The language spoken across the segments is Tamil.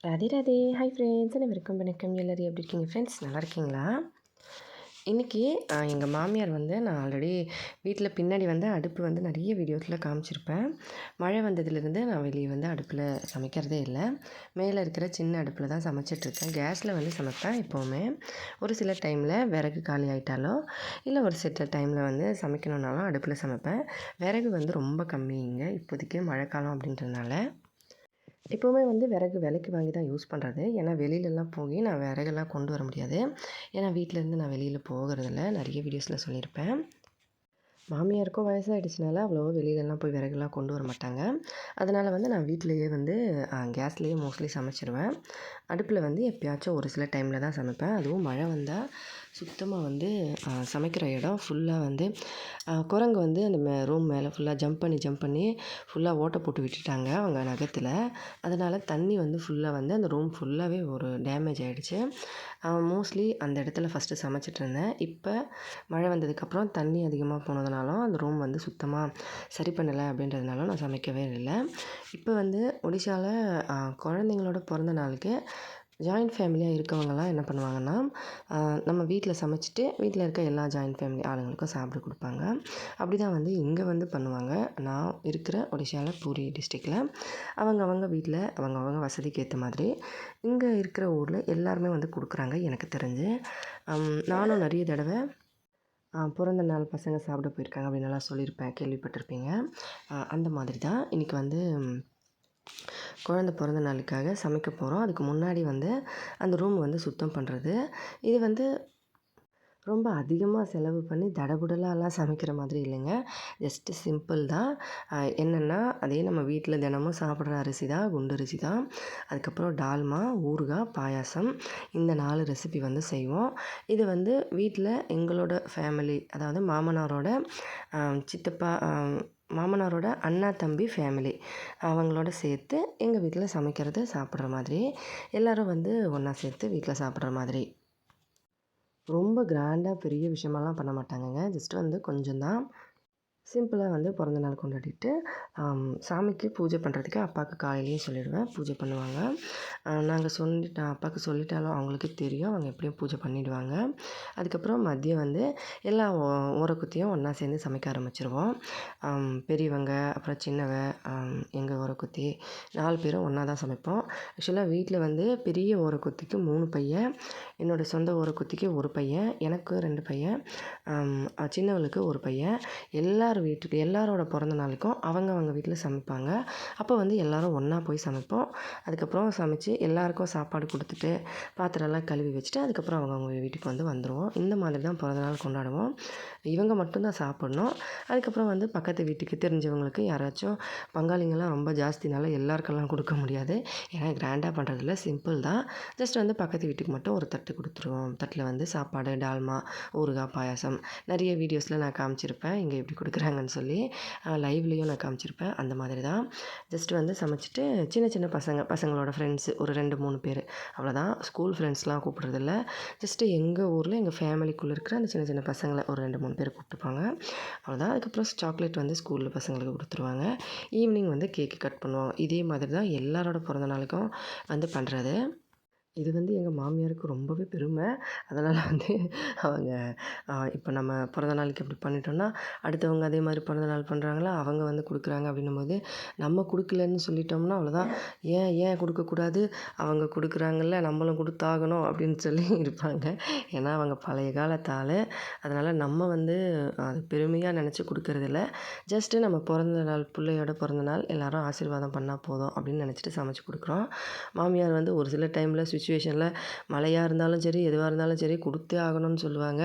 ராதே ராதே. ஹாய் ஃப்ரெண்ட்ஸ், அனைவருக்கும் வணக்கம். எல்லோரும் எப்படி இருக்கீங்க ஃப்ரெண்ட்ஸ்? நல்லா இருக்கீங்களா? இன்றைக்கி எங்கள் மாமியார் நான் ஆல்ரெடி வீட்டில் பின்னாடி அடுப்பு நிறைய வீடியோஸில் காமிச்சிருப்பேன். மழை வந்ததுலேருந்து நான் வெளியே அடுப்பில் சமைக்கிறதே இல்லை. மேலே இருக்கிற சின்ன அடுப்பில் தான் சமைச்சிட்ருக்கேன். கேஸில் சமைப்பேன் எப்போவுமே. ஒரு சில டைமில் விறகு காலி ஆகிட்டாலோ இல்லை ஒரு சில டைமில் சமைக்கணுன்னாலும் அடுப்பில் சமைப்பேன். விறகு ரொம்ப கம்மிங்க இப்போதைக்கு மழைக்காலம் அப்படின்றதுனால. எப்போவுமே விறகு விலைக்கு வாங்கி தான் யூஸ் பண்ணுறது. ஏன்னா வெளியிலலாம் போய் நான் விறகெல்லாம் கொண்டு வர முடியாது. ஏன்னா வீட்டிலேருந்து நான் வெளியில் போகிறதில்ல. நிறைய வீடியோஸில் சொல்லியிருப்பேன். மாமியாருக்கும் வயசாகிடுச்சினால அவ்வளோவா வெளியிலலாம் போய் விறகுலாம் கொண்டு வர மாட்டாங்க. அதனால் நான் வீட்டிலையே கேஸ்லேயே மோஸ்ட்லி சமைச்சிருவேன். அடுப்பில் எப்பயாச்சும் ஒரு சில டைமில் தான் சமைப்பேன். அதுவும் மழை வந்தால் சுத்தமாக சமைக்கிற இடம் ஃபுல்லாக குரங்கு அந்த ரூம் மேலே ஃபுல்லாக ஜம்ப் பண்ணி ஃபுல்லாக ஓட்டை போட்டு விட்டுட்டாங்க அவங்க நகத்தில். அதனால் தண்ணி ஃபுல்லாக அந்த ரூம் ஃபுல்லாகவே ஒரு டேமேஜ் ஆகிடுச்சு. மோஸ்ட்லி அந்த இடத்துல ஃபஸ்ட்டு சமைச்சிட்ருந்தேன். இப்போ மழை வந்ததுக்கப்புறம் தண்ணி அதிகமாக போனதுனாலும் அந்த ரூம் சுத்தமாக சரி பண்ணலை அப்படின்றதுனால நான் சமைக்கவே இல்லை. இப்போ ஒடிஷாவில் குழந்தைங்களோட பிறந்த நாளுக்கு ஜாயிண்ட் ஃபேமிலியாக இருக்கவங்கலாம் என்ன பண்ணுவாங்கன்னா, நம்ம வீட்டில் சமைச்சிட்டு வீட்டில் இருக்க எல்லா ஜாயிண்ட் ஃபேமிலி ஆளுங்களுக்கும் சாப்பிட கொடுப்பாங்க. அப்படி தான் இங்கே பண்ணுவாங்க. நான் இருக்கிற ஒடிஷாவில் பூரி டிஸ்ட்ரிக்டில் அவங்க வீட்டில் அவங்க வசதிக்கு ஏற்ற மாதிரி இங்கே இருக்கிற ஊரில் எல்லாருமே கொடுக்குறாங்க எனக்கு தெரிஞ்சு. நானும் நிறைய தடவை பிறந்த நாள் பசங்க சாப்பிட போயிருக்காங்க அப்படின்னுலாம் சொல்லியிருப்பேன், கேள்விப்பட்டிருப்பீங்க. அந்த மாதிரி தான் இன்றைக்கி குழந்த பிறந்த நாளுக்காக சமைக்க போகிறோம். அதுக்கு முன்னாடி அந்த ரூம் சுத்தம் பண்ணுறது. இது ரொம்ப அதிகமாக செலவு பண்ணி தடபுடலாலாம் சமைக்கிற மாதிரி இல்லைங்க. ஜஸ்ட்டு சிம்பிள் தான். என்னென்னா அதே நம்ம வீட்டில் தினமும் சாப்பிட்ற அரிசி தான், குண்டு அரிசி தான். அதுக்கப்புறம் டால்மா, ஊறுகாய், பாயாசம், இந்த 4 ரெசிபி செய்வோம். இது வீட்டில் எங்களோட ஃபேமிலி, அதாவது மாமனாரோட அண்ணா தம்பி ஃபேமிலி அவங்களோட சேர்த்து எங்கள் வீட்டில் சமைக்கிறது சாப்பிட்ற மாதிரி, எல்லோரும் ஒன்றா சேர்த்து வீட்டில் சாப்பிட்ற மாதிரி. ரொம்ப கிராண்டாக பெரிய விஷயமெல்லாம் பண்ண மாட்டாங்கங்க. ஜஸ்ட்டு கொஞ்சம் தான் சிம்பிளாக பிறந்த நாள் கொண்டாடிட்டு சாமிக்கு பூஜை பண்ணுறதுக்கு அப்பாவுக்கு காலையிலேயே சொல்லிவிடுவேன். பூஜை பண்ணுவாங்க. நான் அப்பாவுக்கு சொல்லிட்டாலும் அவங்களுக்கு தெரியும். அவங்க எப்படியும் பூஜை பண்ணிவிடுவாங்க. அதுக்கப்புறம் மதியம் எல்லா ஓரக்குத்தியும் ஒன்றா சேர்ந்து சமைக்க ஆரம்பிச்சிருவோம். பெரியவங்க, அப்புறம் சின்னவ, எங்கள் ஓரக்குத்தி 4 பேரும் ஒன்றா தான் சமைப்போம். ஆக்சுவலாக வீட்டில் பெரிய ஓரக்குத்திக்கு 3 பையன், என்னோடய சொந்த ஓரக்குத்திக்கு 1 பையன், எனக்கு 2 பையன், சின்னவளுக்கு 1 பையன். எல்லாரோட பிறந்த நாளுக்கும் அவங்க வீட்டில் சமைப்பாங்க. அப்போ எல்லோரும் ஒன்றா போய் சமைப்போம். அதுக்கப்புறம் சமைச்சு எல்லாருக்கும் சாப்பாடு கொடுத்துட்டு பாத்திரம்லாம் கழுவி வச்சுட்டு அதுக்கப்புறம் அவங்க வீட்டுக்கு வந்துடுவோம். இந்த மாதிரி தான் பிறந்த நாள் கொண்டாடுவோம். இவங்க மட்டும்தான் சாப்பிட்ணும். அதுக்கப்புறம் பக்கத்து வீட்டுக்கு தெரிஞ்சவங்களுக்கு யாராச்சும் பங்காளிங்கெல்லாம் ரொம்ப ஜாஸ்தினால எல்லாருக்கெல்லாம் கொடுக்க முடியாது. ஏன்னா கிராண்டாக பண்ணுறதில்ல, சிம்பிள் தான். ஜஸ்ட் பக்கத்து வீட்டுக்கு மட்டும் ஒரு தட்டு கொடுத்துருவோம். தட்டில் சாப்பாடு, டால்மா, ஊறுகாய், பாயாசம் நிறைய வீடியோஸில் நான் காமிச்சிருப்பேன் இங்கே எப்படி கொடுக்குறாங்கன்னு சொல்லி. லைவ்லேயும் நான் காமிச்சிருப்பேன். அந்த மாதிரி தான் ஜஸ்ட்டு சமைச்சிட்டு சின்ன பசங்களோட ஃப்ரெண்ட்ஸு ஒரு 2-3 பேர், அவ்வளோதான். ஸ்கூல் ஃப்ரெண்ட்ஸ்லாம் கூப்பிட்றதில்ல. ஜஸ்ட்டு எங்கள் ஊரில் எங்கள் ஃபேமிலிக்குள்ளே இருக்கிற அந்த சின்ன பசங்களை ஒரு 2-3 பேர் கூப்பிட்டுப்பாங்க, அவ்வளோதான். அதுக்கப்புறம் சாக்லேட் ஸ்கூலில் பசங்களுக்கு கொடுத்துருவாங்க. ஈவினிங் கேக்கு கட் பண்ணுவோம். இதே மாதிரி தான் எல்லாரோட பிறந்த நாளுக்கும் பண்ணுறது. இது எங்கள் மாமியாருக்கு ரொம்பவே பெருமை. அதனால் அவங்க இப்போ நம்ம பிறந்த நாளுக்கு இப்படி பண்ணிட்டோம்னா அடுத்தவங்க அதே மாதிரி பிறந்த நாள் பண்ணுறாங்களா, அவங்க கொடுக்குறாங்க அப்படின்னும்போது நம்ம கொடுக்கலன்னு சொல்லிட்டோம்னா அவ்வளோதான். ஏன் கொடுக்கக்கூடாது, அவங்க கொடுக்குறாங்கல்ல நம்மளும் கொடுத்தாகணும் அப்படின்னு சொல்லி இருப்பாங்க. ஏன்னா அவங்க பழைய காலத்தால். அதனால் நம்ம அது பெருமையாக நினச்சி கொடுக்கறதில்ல. ஜஸ்ட்டு நம்ம பிறந்த நாள், பிள்ளையோட பிறந்த நாள் எல்லோரும் ஆசீர்வாதம் பண்ணால் போதும் அப்படின்னு நினச்சிட்டு சமைச்சு கொடுக்குறோம். மாமியார் ஒரு சில டைமில் சுச்சுவேஷனில் மழையாக இருந்தாலும் சரி, எதுவாக இருந்தாலும் சரி கொடுத்தே ஆகணும்னு சொல்லுவாங்க.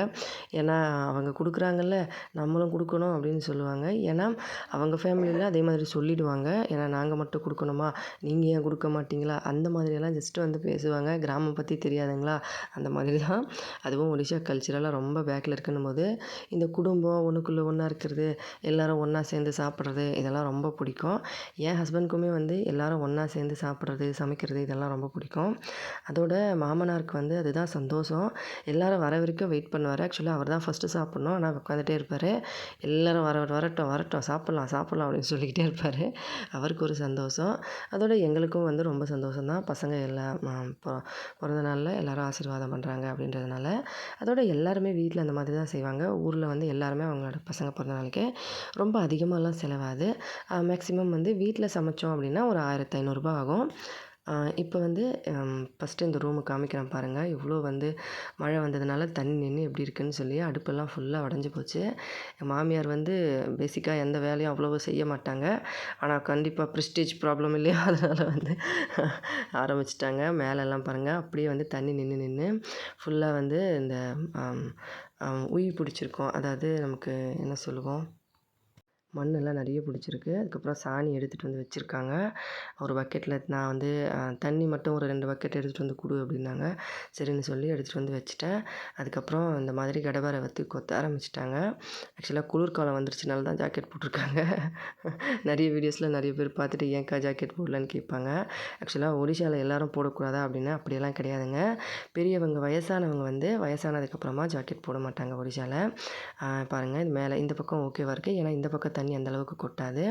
ஏன்னா அவங்க கொடுக்குறாங்கல்ல, நம்மளும் கொடுக்கணும் அப்படின்னு சொல்லுவாங்க. ஏன்னா அவங்க ஃபேமிலியில் அதே மாதிரி சொல்லிவிடுவாங்க. ஏன்னா நாங்கள் மட்டும் கொடுக்கணுமா, நீங்கள் ஏன் கொடுக்க மாட்டிங்களா, அந்த மாதிரியெல்லாம் ஜஸ்ட்டு பேசுவாங்க. கிராமம் பற்றி தெரியாதுங்களா, அந்த மாதிரி தான். அதுவும் ஒடிஷா கல்ச்சரெல்லாம் ரொம்ப பேக்கில் இருக்குன்னும் போது இந்த குடும்பம் ஒன்றுக்குள்ளே ஒன்றா இருக்கிறது, எல்லோரும் ஒன்றா சேர்ந்து சாப்பிட்றது, இதெல்லாம் ரொம்ப பிடிக்கும். என் ஹஸ்பண்டுக்குமே எல்லோரும் ஒன்றா சேர்ந்து சாப்பிட்றது, சமைக்கிறது இதெல்லாம் ரொம்ப பிடிக்கும். அதோட மாமனாருக்கு வந்து அதுதான் சந்தோஷம். எல்லாரும் வர வரைக்கும் வெயிட் பண்ணுவார். ஆக்சுவலா அவர் தான் ஃபஸ்ட்டு சாப்பிட்ணும். ஆனா உட்காந்துட்டே இருப்பார். எல்லாரும் வரட்டும் வரட்டும் சாப்பிட்லாம் சாப்பிட்லாம் அப்படின்னு சொல்லிக்கிட்டே இருப்பார். அவருக்கு ஒரு சந்தோஷம். அதோட எங்களுக்கும் வந்து ரொம்ப சந்தோஷம் தான். பசங்க எல்லாம் பிறந்த நாளில் எல்லாரும் ஆசீர்வாதம் பண்ணுறாங்க அப்படின்றதுனால. அதோட எல்லாருமே வீட்டில் அந்த மாதிரி தான் செய்வாங்க. ஊரில் வந்து எல்லாருமே அவங்களோட பசங்க பிறந்த நாளைக்கு ரொம்ப அதிகமாகலாம் செலவாது. மேக்ஸிமம் வந்து வீட்டில் சமைச்சோம் அப்படின்னா ஒரு ரூ. 1500 ஆகும். இப்போ வந்து ஃபஸ்ட்டு இந்த ரூமு காமிக்கிறேன் பாருங்கள். இவ்வளோ வந்து மழை வந்ததுனால தண்ணி நின்று எப்படி இருக்குன்னு சொல்லி அடுப்பெல்லாம் ஃபுல்லாக உடஞ்சி போச்சு. என் மாமியார் வந்து பேசிக்காக எந்த வேலையும் அவ்வளோவா செய்ய மாட்டாங்க. ஆனால் கண்டிப்பாக ப்ரெஸ்டீஜ் ப்ராப்ளம் இல்லையா அதனால் வந்து ஆரம்பிச்சிட்டாங்க. மேலெல்லாம் பாருங்கள் அப்படியே வந்து தண்ணி நின்று நின்று ஃபுல்லாக வந்து இந்த உய் பிடிச்சிருக்கோம். அதாவது நமக்கு என்ன சொல்லுவோம், மண்ணெல்லாம் நிறைய பிடிச்சிருக்கு. அதுக்கப்புறம் சாணி எடுத்துகிட்டு வந்து வச்சுருக்காங்க. ஒரு பக்கெட்டில் நான் வந்து தண்ணி மட்டும் ஒரு 2 பக்கெட் எடுத்துகிட்டு வந்து கொடு அப்படின்னாங்க. சரின்னு சொல்லி எடுத்துகிட்டு வந்து வச்சுட்டேன். அதுக்கப்புறம் இந்த மாதிரி கடப்பாரை வச்சு கொத்த ஆரம்பிச்சிட்டாங்க. ஆக்சுவலாக குளிர்காலம் வந்துருச்சுனால தான் ஜாக்கெட் போட்டிருக்காங்க. நிறைய வீடியோஸில் நிறைய பேர் பார்த்துட்டு ஏன்க்கா ஜாக்கெட் போடலன்னு கேட்பாங்க. ஆக்சுவலாக ஒடிஷாவில் எல்லாரும் போடக்கூடாதா அப்படின்னா அப்படியெல்லாம் கிடையாதுங்க. பெரியவங்க வயசானவங்க வந்து வயசானதுக்கப்புறமா ஜாக்கெட் போட மாட்டாங்க ஒடிஷாவில். பாருங்கள் இது மேலே இந்த பக்கம் ஓகேவா இருக்குது. ஏன்னா இந்த பக்கம் தண்ணி அந்த அளவுக்கு கொட்டாது.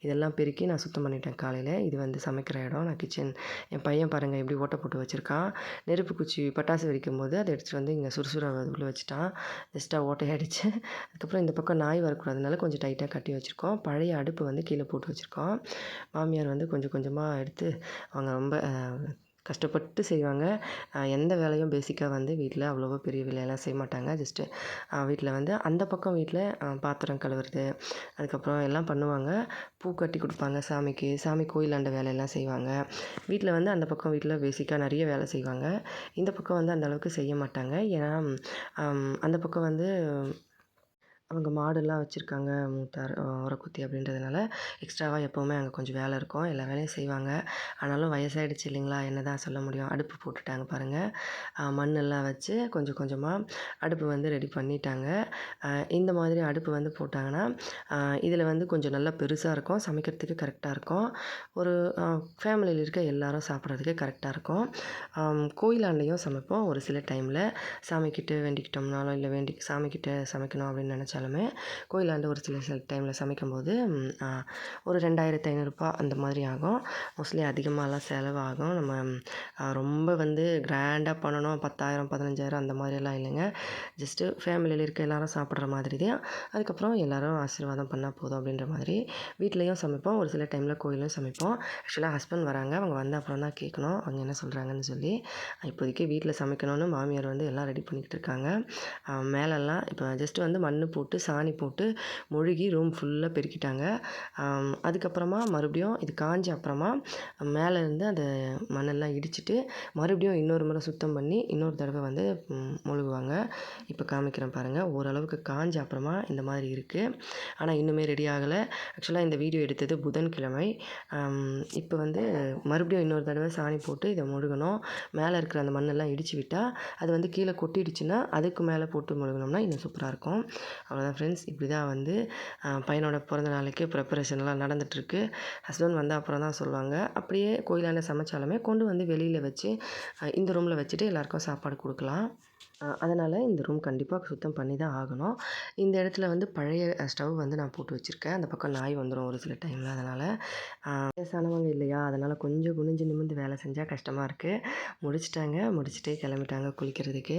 இதெல்லாம் பெருக்கி நான் சுத்தம் பண்ணிட்டேன் காலையில். இது வந்து சமைக்கிற இடம். நான் கிச்சன். என் பையன் பாருங்கள் எப்படி ஓட்டை போட்டு வச்சுருக்கான். நெருப்பு குச்சி பட்டாசு வெடிக்கும்போது அதை எடுத்துகிட்டு வந்து இங்கே சுறுசுறு அதுக்குள்ளே வச்சுட்டான். ஜஸ்ட்டாக ஓட்டையாயிடுச்சு. அதுக்கப்புறம் இந்த பக்கம் நாய் வரக்கூடாதுனால கொஞ்சம் டைட்டாக கட்டி வச்சுருக்கோம். பழைய அடுப்பு வந்து கீழே போட்டு வச்சுருக்கோம். மாமியார் வந்து கொஞ்சம் கொஞ்சமாக எடுத்து அவங்க ரொம்ப கஷ்டப்பட்டு செய்வாங்க. எந்த வேலையும் பேசிக்காக வந்து வீட்டில் அவ்வளோவா பெரிய வேலையெல்லாம் செய்ய மாட்டாங்க. ஜஸ்ட்டு வீட்டில் வந்து அந்த பக்கம் வீட்டில் பாத்திரம் கழுவுறது, அதுக்கப்புறம் எல்லாம் பண்ணுவாங்க. பூ கட்டி கொடுப்பாங்க சாமிக்கு. சாமி கோயிலாண்ட வேலையெல்லாம் செய்வாங்க. வீட்டில் வந்து அந்த பக்கம் வீட்டில் பேசிக்காக நிறைய வேலை செய்வாங்க. இந்த பக்கம் வந்து அந்த அளவுக்கு செய்ய மாட்டாங்க. ஏன்னா அந்த பக்கம் வந்து அவங்க மாடுலாம் வச்சுருக்காங்க. மூத்தார் ஒரக்குத்தி அப்படின்றதுனால எக்ஸ்ட்ராவாக எப்போவுமே அங்கே கொஞ்சம் வேலை இருக்கும். எல்லா வேலையும் செய்வாங்க. ஆனாலும் வயசாயிடுச்சு இல்லைங்களா, என்ன தான் சொல்ல முடியும். அடுப்பு போட்டுட்டாங்க பாருங்கள். மண்ணெல்லாம் வச்சு கொஞ்சம் கொஞ்சமாக அடுப்பு வந்து ரெடி பண்ணிட்டாங்க. இந்த மாதிரி அடுப்பு வந்து போட்டாங்கன்னா இதில் வந்து கொஞ்சம் நல்லா பெருசாக இருக்கும். சமைக்கிறதுக்கு கரெக்டாக இருக்கும். ஒரு ஃபேமிலியில் இருக்க எல்லாரும் சாப்பிட்றதுக்கு கரெக்டாக இருக்கும். கோயிலாண்டையும் சமைப்போம். ஒரு சில டைமில் சாமிக்கிட்ட வேண்டிக்கிட்டோம்னாலும் இல்லை சாமிக்கிட்ட சமைக்கணும் அப்படின்னு நினச்சாலுமே கோயிலாண்ட ஒரு சில டைமில் சமைக்கும்போது ஒரு 2500 அந்த மாதிரி ஆகும். மோஸ்ட்லி அதிகமாகலாம் செலவாகும். நம்ம ரொம்ப வந்து கிராண்டாக பண்ணணும் 10,000 15,000 அந்த மாதிரியெல்லாம் இல்லைங்க. ஜஸ்ட்டு ஃபேமிலியில் இருக்க எல்லாரும் சாப்பிட்ற மாதிரி தான். அதுக்கப்புறம் எல்லோரும் ஆசீர்வாதம் பண்ணால் போதும் அப்படின்ற மாதிரி வீட்லேயும் சமைப்போம். ஒரு சில டைமில் கோயிலும் சமைப்போம். ஆக்சுவலாக ஹஸ்பண்ட் வராங்க. அவங்க வந்த அப்புறம் தான் கேட்கணும் அவங்க என்ன சொல்கிறாங்கன்னு சொல்லி. இப்போதைக்கு வீட்டில் சமைக்கணும்னு மாமியார் வந்து எல்லாம் ரெடி பண்ணிக்கிட்டு இருக்காங்க. மேலெல்லாம் இப்போ ஜஸ்ட்டு வந்து மண் போட்டு சாணி போட்டு மொழுகி ரூம் ஃபுல்லாக பெருக்கிட்டாங்க. அதுக்கப்புறமா மறுபடியும் இது காஞ்ச அப்புறமா மேலேருந்து அந்த மண்ணெல்லாம் இடிச்சிட்டு மறுபடியும் இன்னொரு முறை சுத்தம் பண்ணி இன்னொரு தடவை வந்து மொழுகுவாங்க. இப்போ காமிக்கிறேன் பாருங்கள். ஓரளவுக்கு காஞ்ச அப்புறமா இந்த மாதிரி இருக்குது. ஆனால் இன்னுமே ரெடி ஆகலை. ஆக்சுவலாக இந்த வீடியோ எடுத்தது புதன்கிழமை. இப்போ வந்து மறுபடியும் இன்னொரு தடவை சாணி போட்டு இதை மொழுகணும். மேலே இருக்கிற அந்த மண்ணெல்லாம் இடித்து விட்டால் அது வந்து கீழே கொட்டிடுச்சுன்னா அதுக்கு மேலே போட்டு மொழுகினோம்னா இன்னும் சூப்பராக இருக்கும். அவ்வளோதான் ஃப்ரெண்ட்ஸ். இப்படி தான் வந்து பையனோட பிறந்த நாளைக்கு ப்ரிப்பரேஷன்லாம் நடந்துகிட்ருக்கு. ஹஸ்பண்ட் வந்த அப்புறம் தான் சொல்லுவாங்க. அப்படியே கோயிலாண்ட சமைச்சாலுமே கொண்டு வந்து வெளியில் வச்சு இந்த ரூமில் வச்சுட்டு எல்லாேருக்கும் சாப்பாடு கொடுக்கலாம். அதனால் இந்த ரூம் கண்டிப்பாக சுத்தம் பண்ணி தான் ஆகணும். இந்த இடத்துல வந்து பழைய ஸ்டவ் வந்து நான் போட்டு வச்சுருக்கேன். அந்த பக்கம் நாய் வந்துடும் ஒரு சில டைமில். அதனால் வயசானவங்க இல்லையா, அதனால் கொஞ்சம் குனிஞ்சு நிமிர்ந்து வேலை செஞ்சால் கஷ்டமாக இருக்குது. முடிச்சுட்டு கிளம்பிட்டாங்க குளிக்கிறதுக்கு.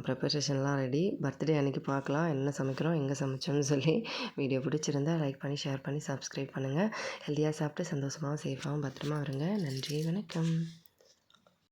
ப்ரிப்பரேஷன்லாம் ரெடி. பர்த்டே அன்றைக்கி பார்க்கலாம் என்ன சமைக்கிறோம் எங்கே சமைச்சோன்னு சொல்லி. வீடியோ பிடிச்சிருந்தா லைக் பண்ணி ஷேர் பண்ணி சப்ஸ்கிரைப் பண்ணுங்கள். ஹெல்த்தியாக சாப்பிட்டு சந்தோஷமாகவும் சேஃபாகவும் பத்திரமா வருங்க. நன்றி, வணக்கம்.